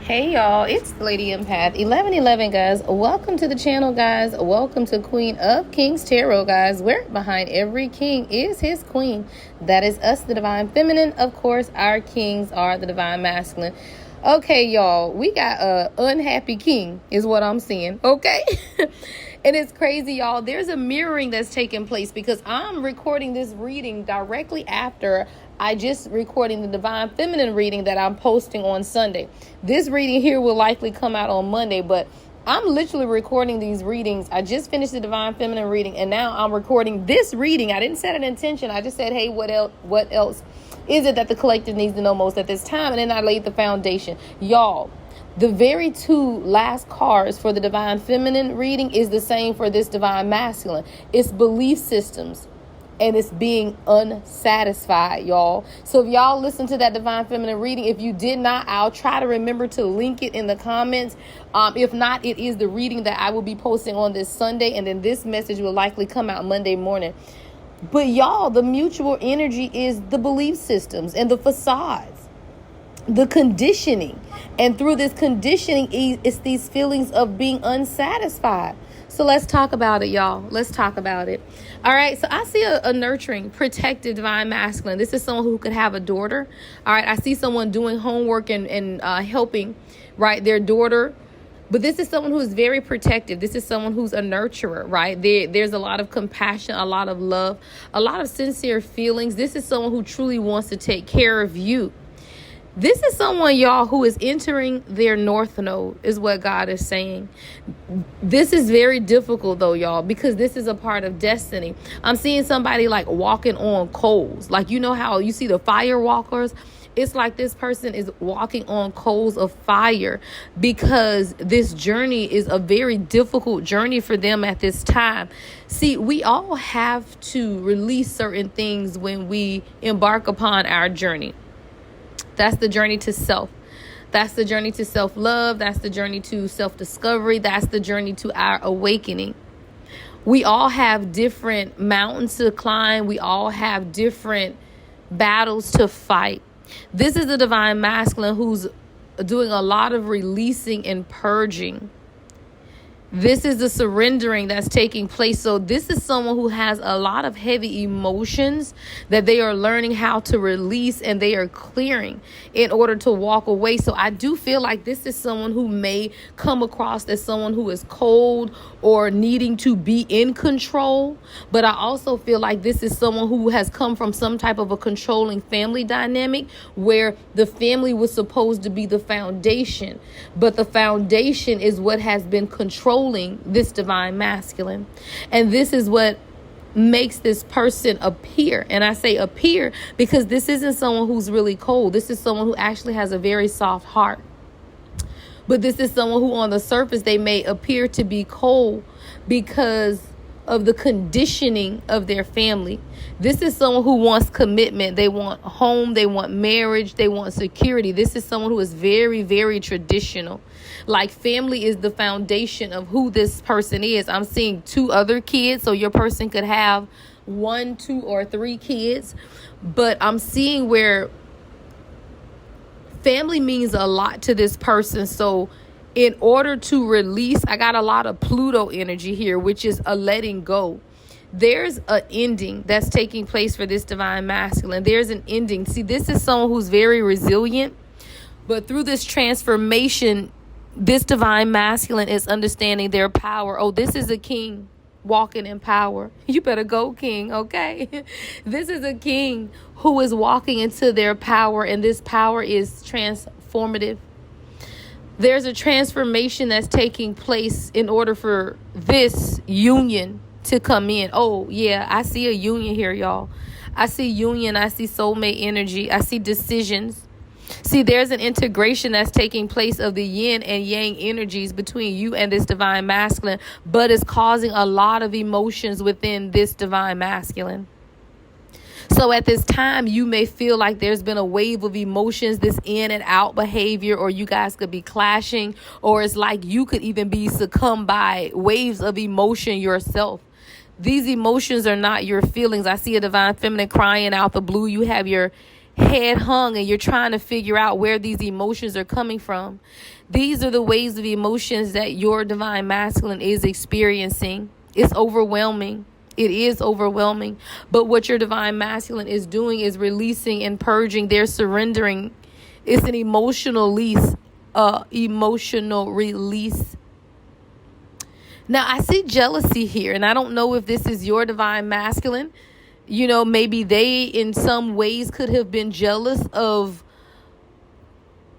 Hey y'all, it's Lady Empath 1111, guys. Welcome to the channel, guys. Welcome to Queen of Kings Tarot, guys, where behind every king is his queen. That is us, the divine feminine. Of course, our kings are the divine masculine. Okay, y'all, we got a unhappy king is what I'm seeing. Okay. And it's crazy, y'all. There's a mirroring that's taking place because I'm recording this reading directly after I just recording the divine feminine reading that I'm posting on Sunday. This reading here will likely come out on Monday, but I'm literally recording these readings. I just finished the divine feminine reading, and now I'm recording this reading. I didn't set an intention. I just said, hey, what else is it that the collective needs to know most at this time? And then I laid the foundation. Y'all, the very two last cards for the divine feminine reading is the same for this divine masculine. It's belief systems. And it's being unsatisfied, y'all. So if y'all listen to that divine feminine reading, if you did not, I'll try to remember to link it in the comments. If not, it is the reading that I will be posting on this Sunday. And then this message will likely come out Monday morning. But y'all, the mutual energy is the belief systems and the facades, the conditioning. And through this conditioning, it's these feelings of being unsatisfied. So let's talk about it, y'all. Let's talk about it. All right. So I see a nurturing, protective divine masculine. This is someone who could have a daughter. All right. I see someone doing homework and helping, right, their daughter. But this is someone who is very protective. This is someone who's a nurturer, right? There's a lot of compassion, a lot of love, a lot of sincere feelings. This is someone who truly wants to take care of you. This is someone, y'all, who is entering their north node, is what God is saying. This is very difficult, though, y'all, because this is a part of destiny. I'm seeing somebody like walking on coals. Like, you know how you see the fire walkers? It's like this person is walking on coals of fire because this journey is a very difficult journey for them at this time. See, we all have to release certain things when we embark upon our journey. That's the journey to self. That's the journey to self-love. That's the journey to self-discovery. That's the journey to our awakening. We all have different mountains to climb. We all have different battles to fight. This is the divine masculine who's doing a lot of releasing and purging. This is the surrendering that's taking place. So this is someone who has a lot of heavy emotions that they are learning how to release, and they are clearing in order to walk away. So I do feel like this is someone who may come across as someone who is cold or needing to be in control. But I also feel like this is someone who has come from some type of a controlling family dynamic where the family was supposed to be the foundation, but the foundation is what has been controlled this divine masculine. And this is what makes this person appear. And I say appear because this isn't someone who's really cold. This is someone who actually has a very soft heart. But this is someone who on the surface, they may appear to be cold because of the conditioning of their family. This is someone who wants commitment. They want home. They want marriage. They want security. This is someone who is very, very traditional. Like family is the foundation of who this person is. I'm seeing 2 other kids. So your person could have 1, 2, or 3 kids. But I'm seeing where family means a lot to this person. So in order to release, I got a lot of Pluto energy here, which is a letting go. There's an ending that's taking place for this divine masculine. There's an ending. See, this is someone who's very resilient, but through this transformation, this divine masculine is understanding their power. Oh, this is a king walking in power. You better go, king. Okay. This is a king who is walking into their power, and this power is transformative. There's a transformation that's taking place in order for this union to come in. Oh, yeah, I see a union here, y'all. I see union. I see soulmate energy. I see decisions. See, there's an integration that's taking place of the yin and yang energies between you and this divine masculine, but it's causing a lot of emotions within this divine masculine. So at this time, you may feel like there's been a wave of emotions, this in and out behavior, or you guys could be clashing, or it's like you could even be succumbed by waves of emotion yourself. These emotions are not your feelings. I see a divine feminine crying out the blue. You have your head hung and you're trying to figure out where these emotions are coming from. These are the waves of emotions that your divine masculine is experiencing. It's overwhelming. It is overwhelming. But what your divine masculine is doing is releasing and purging. They're surrendering. It's an emotional release. Now, I see jealousy here, and I don't know if this is your divine masculine. You know, maybe they in some ways could have been jealous of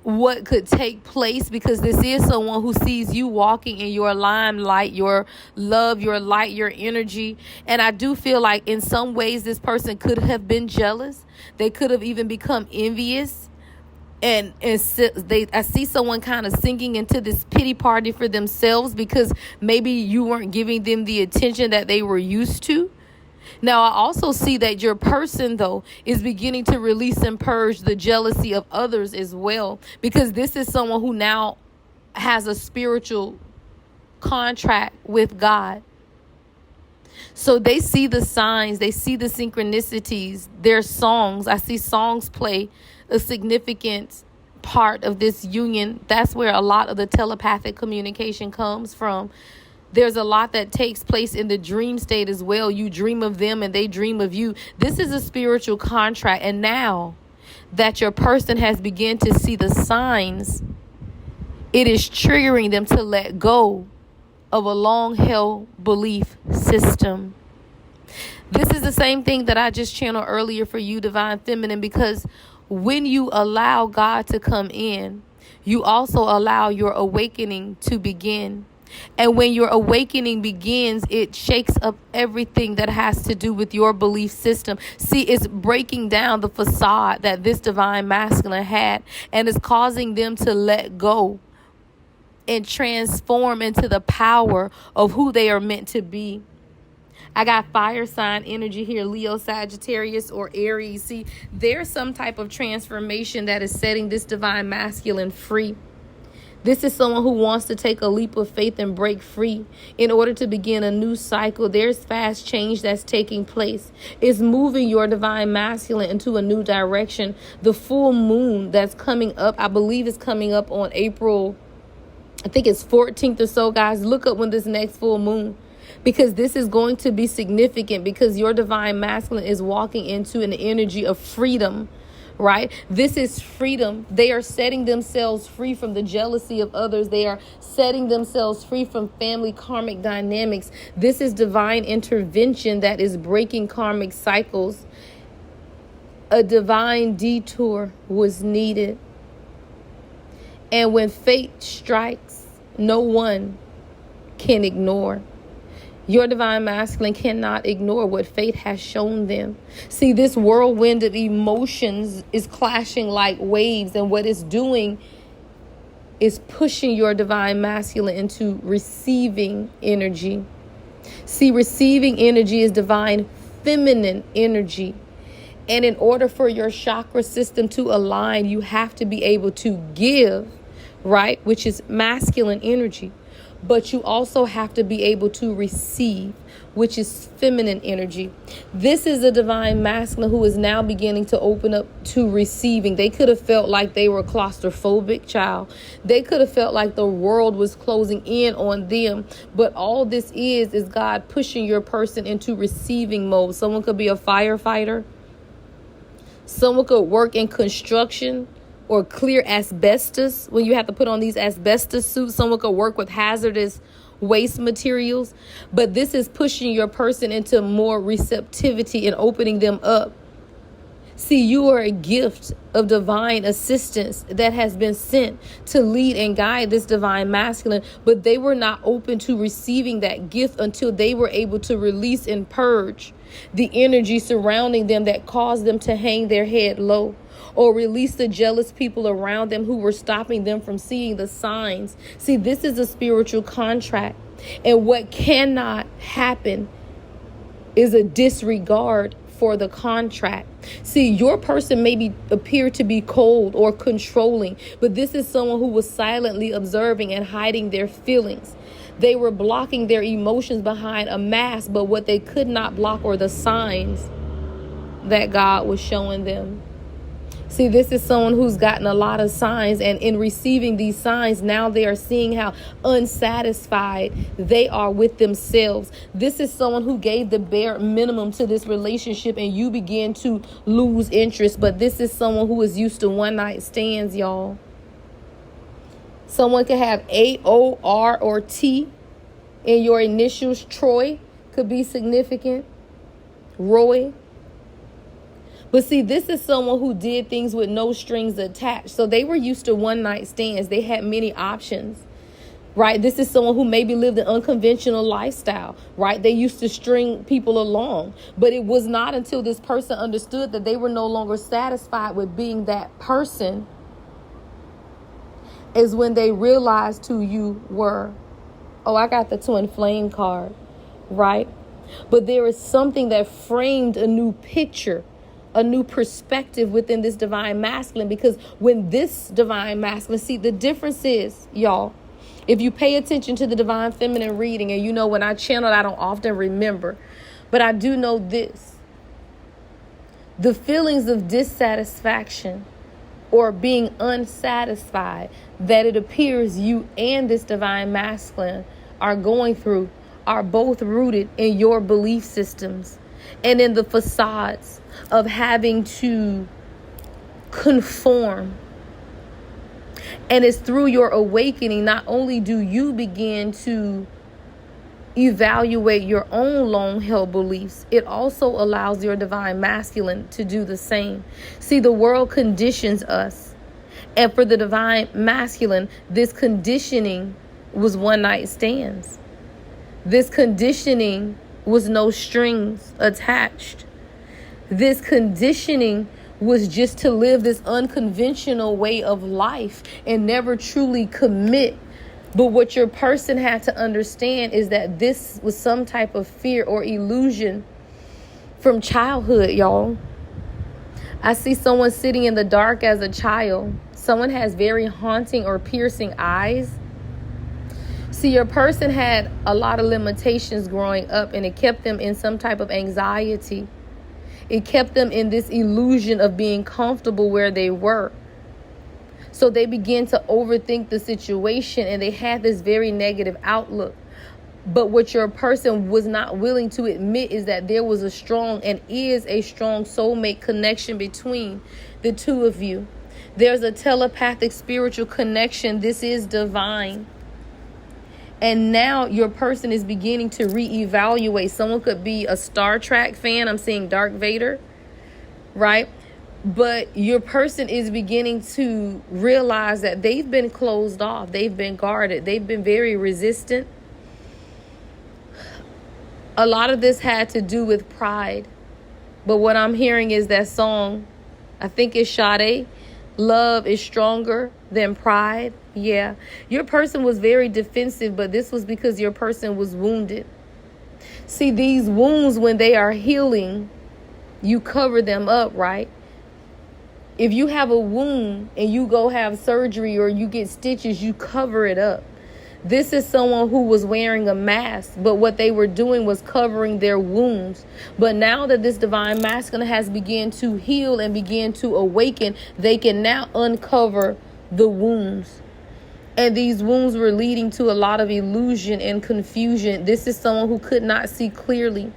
what could take place, because this is someone who sees you walking in your limelight, your love, your light, your energy. And I do feel like in some ways this person could have been jealous. They could have even become envious. I see someone kind of sinking into this pity party for themselves because maybe you weren't giving them the attention that they were used to. Now, I also see that your person, though, is beginning to release and purge the jealousy of others as well, because this is someone who now has a spiritual contract with God. So they see the signs, they see the synchronicities, their songs. I see songs play a significant part of this union. That's where a lot of the telepathic communication comes from. There's a lot that takes place in the dream state as well. You dream of them and they dream of you. This is a spiritual contract. And now that your person has begun to see the signs, it is triggering them to let go of a long-held belief system. This is the same thing that I just channeled earlier for you, Divine Feminine, because when you allow God to come in, you also allow your awakening to begin. And when your awakening begins, it shakes up everything that has to do with your belief system. See, it's breaking down the facade that this divine masculine had, and it's causing them to let go and transform into the power of who they are meant to be. I got fire sign energy here, Leo, Sagittarius, or Aries. See, there's some type of transformation that is setting this divine masculine free. This is someone who wants to take a leap of faith and break free in order to begin a new cycle. There's fast change that's taking place. It's moving your divine masculine into a new direction. The full moon that's coming up, I believe is coming up on April, I think it's 14th or so, guys. Look up when this next full moon, because this is going to be significant, because your divine masculine is walking into an energy of freedom. Right? This is freedom. They are setting themselves free from the jealousy of others. They are setting themselves free from family karmic dynamics. This is divine intervention that is breaking karmic cycles. A divine detour was needed. And when fate strikes, no one can ignore. Your divine masculine cannot ignore what fate has shown them. See, this whirlwind of emotions is clashing like waves, and what it's doing is pushing your divine masculine into receiving energy. See, receiving energy is divine feminine energy. And in order for your chakra system to align, you have to be able to give, right? Which is masculine energy. But you also have to be able to receive, which is feminine energy. This is a divine masculine who is now beginning to open up to receiving. They could have felt like they were claustrophobic, child. They could have felt like the world was closing in on them. But all this is God pushing your person into receiving mode. Someone could be a firefighter. Someone could work in construction or clear asbestos. When you have to put on these asbestos suits, someone could work with hazardous waste materials. But this is pushing your person into more receptivity and opening them up. See, you are a gift of divine assistance that has been sent to lead and guide this divine masculine, but they were not open to receiving that gift until they were able to release and purge the energy surrounding them that caused them to hang their head low, or release the jealous people around them who were stopping them from seeing the signs. See, this is a spiritual contract, and what cannot happen is a disregard for the contract. See, your person may appear to be cold or controlling, but this is someone who was silently observing and hiding their feelings. They were blocking their emotions behind a mask, but what they could not block were the signs that God was showing them. See, this is someone who's gotten a lot of signs, and in receiving these signs, now they are seeing how unsatisfied they are with themselves. This is someone who gave the bare minimum to this relationship, and you begin to lose interest. But this is someone who is used to one night stands, y'all. Someone could have A-O-R or T in your initials. Troy could be significant. Roy. But see, this is someone who did things with no strings attached. So they were used to one night stands. They had many options, right? This is someone who maybe lived an unconventional lifestyle, right? They used to string people along. But it was not until this person understood that they were no longer satisfied with being that person is when they realized who you were. Oh, I got the twin flame card, right? But there is something that framed a new picture, a new perspective within this divine masculine, because when this divine masculine, see, the difference is, y'all, if you pay attention to the divine feminine reading, and you know, when I channel, I don't often remember, but I do know this: the feelings of dissatisfaction or being unsatisfied that it appears you and this divine masculine are going through are both rooted in your belief systems and in the facades of having to conform. And it's through your awakening, not only do you begin to evaluate your own long-held beliefs, it also allows your divine masculine to do the same. See, the world conditions us. And for the divine masculine, this conditioning was one night stands. This conditioning was no strings attached. This conditioning was just to live this unconventional way of life and never truly commit. But what your person had to understand is that this was some type of fear or illusion from childhood, y'all. I see someone sitting in the dark as a child. Someone has very haunting or piercing eyes. See, your person had a lot of limitations growing up, and it kept them in some type of anxiety. It kept them in this illusion of being comfortable where they were. So they began to overthink the situation, and they had this very negative outlook. But what your person was not willing to admit is that there was a strong and is a strong soulmate connection between the two of you. There's a telepathic spiritual connection. This is divine. And now your person is beginning to reevaluate. Someone could be a Star Trek fan. I'm seeing Darth Vader, right? But your person is beginning to realize that they've been closed off. They've been guarded. They've been very resistant. A lot of this had to do with pride. But what I'm hearing is that song, I think it's Sade, Love is Stronger Than Pride. Yeah, your person was very defensive, but this was because your person was wounded. See, these wounds, when they are healing, you cover them up, right? If you have a wound and you go have surgery or you get stitches, you cover it up. This is someone who was wearing a mask, but what they were doing was covering their wounds. But now that this divine masculine has begun to heal and begin to awaken, they can now uncover the wounds. And these wounds were leading to a lot of illusion and confusion. This is someone who could not see clearly.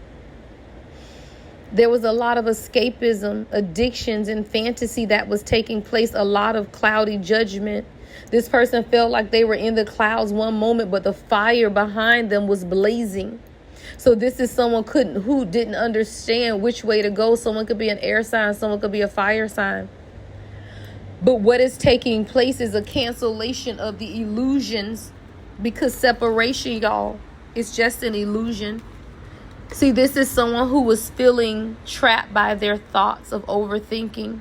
There was a lot of escapism, addictions, and fantasy that was taking place, a lot of cloudy judgment. This person felt like they were in the clouds one moment, but the fire behind them was blazing. So this is someone who didn't understand which way to go. Someone could be an air sign, someone could be a fire sign. But what is taking place is a cancellation of the illusions, because separation, y'all, is just an illusion. See, this is someone who was feeling trapped by their thoughts of overthinking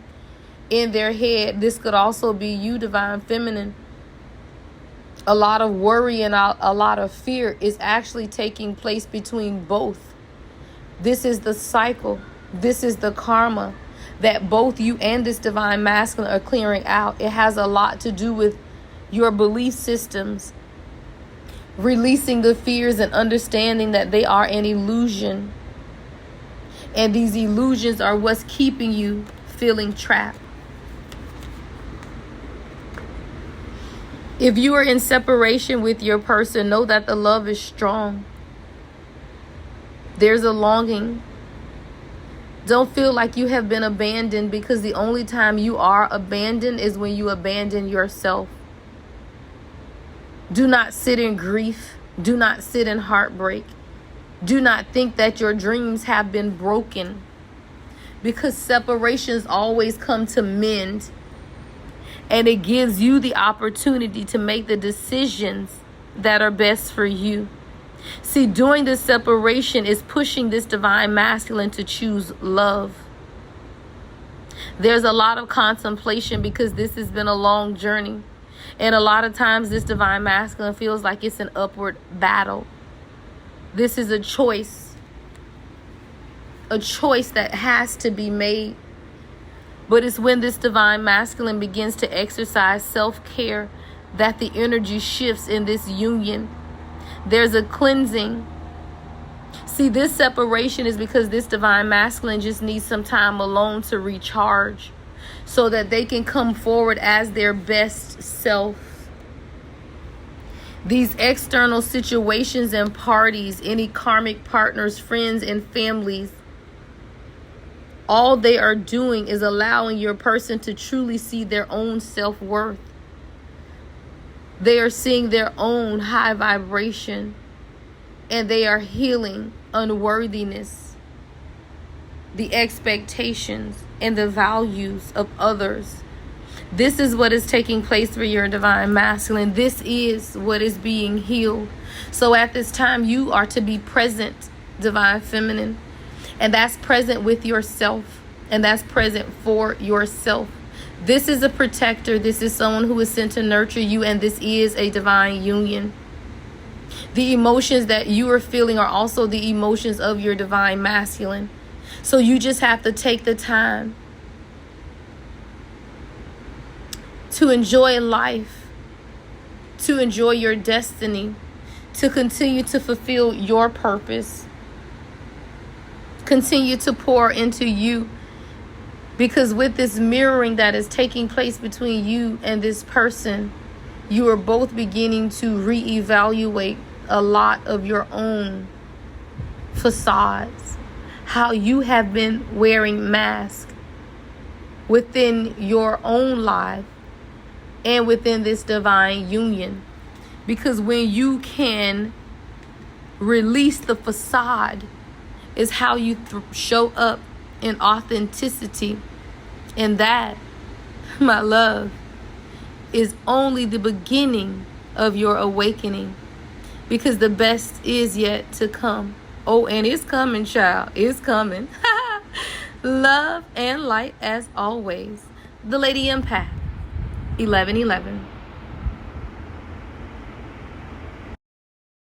in their head. This could also be you, divine feminine. A lot of worry and a lot of fear is actually taking place between both. This is the cycle. This is the karma that both you and this divine masculine are clearing out. It has a lot to do with your belief systems, releasing the fears and understanding that they are an illusion. And these illusions are what's keeping you feeling trapped. If you are in separation with your person, know that the love is strong. There's a longing. Don't feel like you have been abandoned, because the only time you are abandoned is when you abandon yourself. Do not sit in grief. Do not sit in heartbreak. Do not think that your dreams have been broken, because separations always come to mend, and it gives you the opportunity to make the decisions that are best for you. See, doing this separation is pushing this divine masculine to choose love. There's a lot of contemplation, because this has been a long journey. And a lot of times this divine masculine feels like it's an upward battle. This is a choice that has to be made. But it's when this divine masculine begins to exercise self-care that the energy shifts in this union. There's a cleansing. See, this separation is because this divine masculine just needs some time alone to recharge, so that they can come forward as their best self. These external situations and parties, any karmic partners, friends, and families, all they are doing is allowing your person to truly see their own self-worth. They are seeing their own high vibration, and they are healing unworthiness, the expectations, and the values of others. This is what is taking place for your divine masculine. This is what is being healed. So at this time, you are to be present, divine feminine. And that's present with yourself. And that's present for yourself. This is a protector. This is someone who is sent to nurture you. And this is a divine union. The emotions that you are feeling are also the emotions of your divine masculine. So you just have to take the time to enjoy life, to enjoy your destiny, to continue to fulfill your purpose. Continue to pour into you, because with this mirroring that is taking place between you and this person, you are both beginning to reevaluate a lot of your own facades, how you have been wearing masks within your own life and within this divine union. Because when you can release the facade, is how you show up in authenticity. And that, my love, is only the beginning of your awakening, because the best is yet to come. Oh, and it's coming, child. It's coming. Love and light as always. The Lady Empath, 1111.